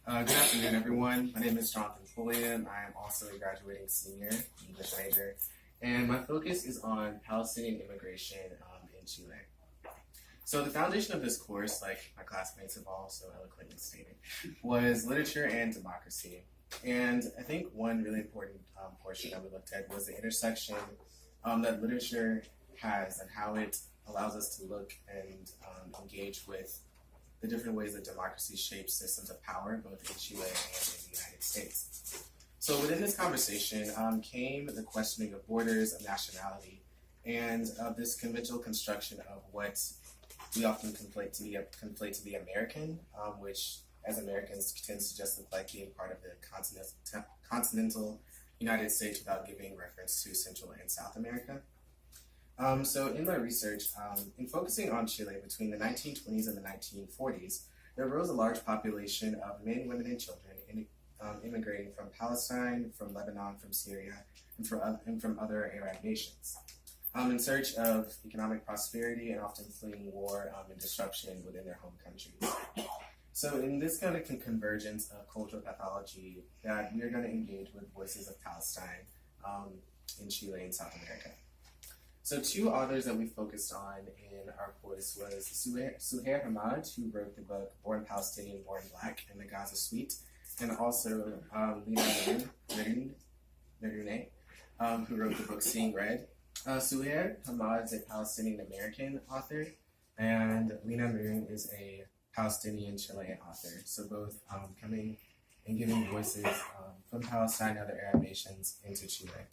Good afternoon, everyone. My name is Jonathon Pulliam. I am also a graduating senior English major, and my focus is on Palestinian immigration in Chile. So the foundation of this course, like my classmates have all so eloquently stated, was literature and democracy. And I think one really important portion that we looked at was the intersection that literature has and how it allows us to look and engage with the different ways that democracy shapes systems of power, both in Chile and in the United States. So within this conversation came the questioning of borders, of nationality, and of this conventional construction of what we often conflate to be American, which as Americans tends to just look like being part of the continental United States without giving reference to Central and South America. So in my research, in focusing on Chile between the 1920s and the 1940s, there arose a large population of men, women, and children immigrating from Palestine, from Lebanon, from Syria, and from other Arab nations, in search of economic prosperity and often fleeing war and disruption within their home countries. So in this kind of convergence of cultural pathology, that we are going to engage with voices of Palestine in Chile and South America. So two authors that we focused on in our course was Suhair Hamad, who wrote the book Born Palestinian, Born Black in the Gaza Suite, and also Lina Merune, who wrote the book Seeing Red. Suhair Hamad is a Palestinian American author, and Lina Merune is a Palestinian Chilean author. So both coming and giving voices from Palestine and other Arab nations into Chile.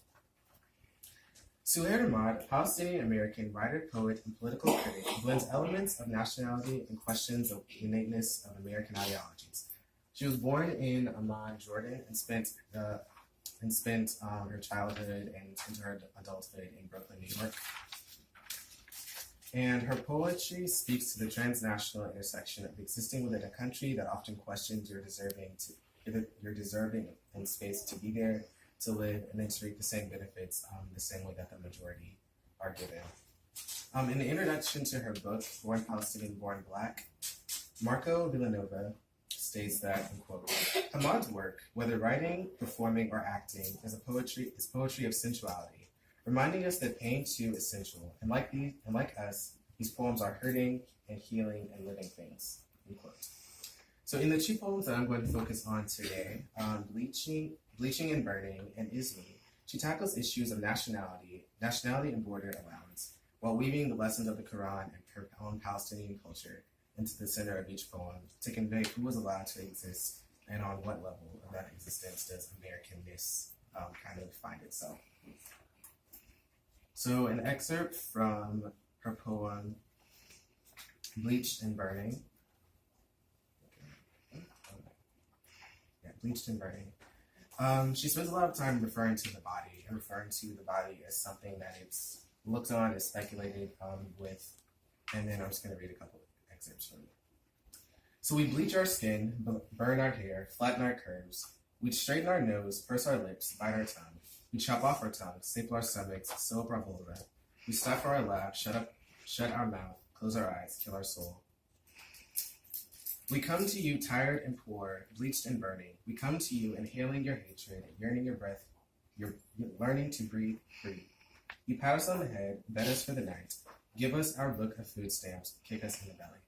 Suhair Hamad, a Palestinian American writer, poet, and political critic, blends elements of nationality and questions of innateness of American ideologies. She was born in Amman, Jordan, and spent her childhood and into her adulthood in Brooklyn, New York. And her poetry speaks to the transnational intersection of existing within a country that often questions your deserving in space to be there, to live, and then to reap the same benefits the same way that the majority are given. In the introduction to her book, Born Palestinian, Born Black, Marco Villanova states that, and quote, Hamad's work, whether writing, performing, or acting, is poetry of sensuality, reminding us that pain too is sensual, and like us, these poems are hurting and healing and living things, end quote. So in the two poems that I'm going to focus on today, Bleaching and Burning, and Ismi, she tackles issues of nationality and border allowance, while weaving the lessons of the Quran and her own Palestinian culture into the center of each poem to convey who was allowed to exist and on what level of that existence does Americanness kind of find itself. So an excerpt from her poem, Bleached and Burning. Bleached and Burning. She spends a lot of time referring to the body and referring to the body as something that it's looked on, is speculated with, and then I'm just going to read a couple of excerpts from it. So we bleach our skin, burn our hair, flatten our curves. We straighten our nose, purse our lips, bite our tongue. We chop off our tongue, staple our stomachs, sew up our vulva. We stifle our laugh, shut our mouth, close our eyes, kill our soul. We come to you tired and poor, bleached and burning. We come to you inhaling your hatred, yearning your breath, you're learning to breathe free. You pat us on the head, bed us for the night, give us our book of food stamps, kick us in the belly.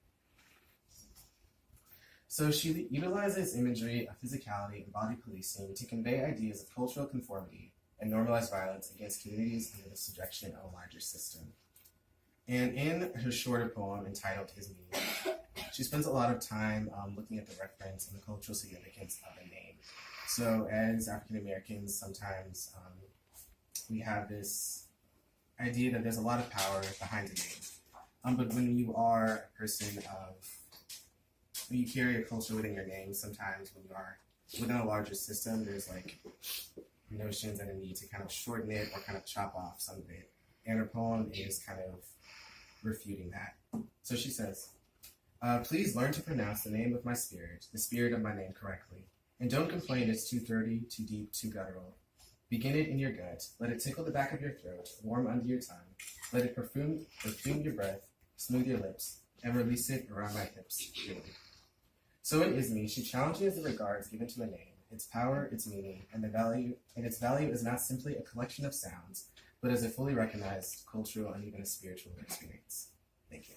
So she utilizes imagery of physicality and body policing to convey ideas of cultural conformity and normalize violence against communities under the subjection of a larger system. And in her shorter poem entitled Ismi, she spends a lot of time looking at the reference and the cultural significance of a name. So as African Americans, sometimes we have this idea that there's a lot of power behind a name. But when you are a person when you carry a culture within your name, sometimes when you are within a larger system, there's like notions and a need to kind of shorten it or kind of chop off some of it. And her poem is kind of refuting that. So she says, please learn to pronounce the name of my spirit, the spirit of my name correctly. And don't complain it's too dirty, too deep, too guttural. Begin it in your gut. Let it tickle the back of your throat, warm under your tongue. Let it perfume your breath, smooth your lips, and release it around my hips, freely. So in Isme, she challenges the regards given to a name, its power, its meaning, and its value is not simply a collection of sounds, but as a fully recognized cultural and even a spiritual experience. Thank you.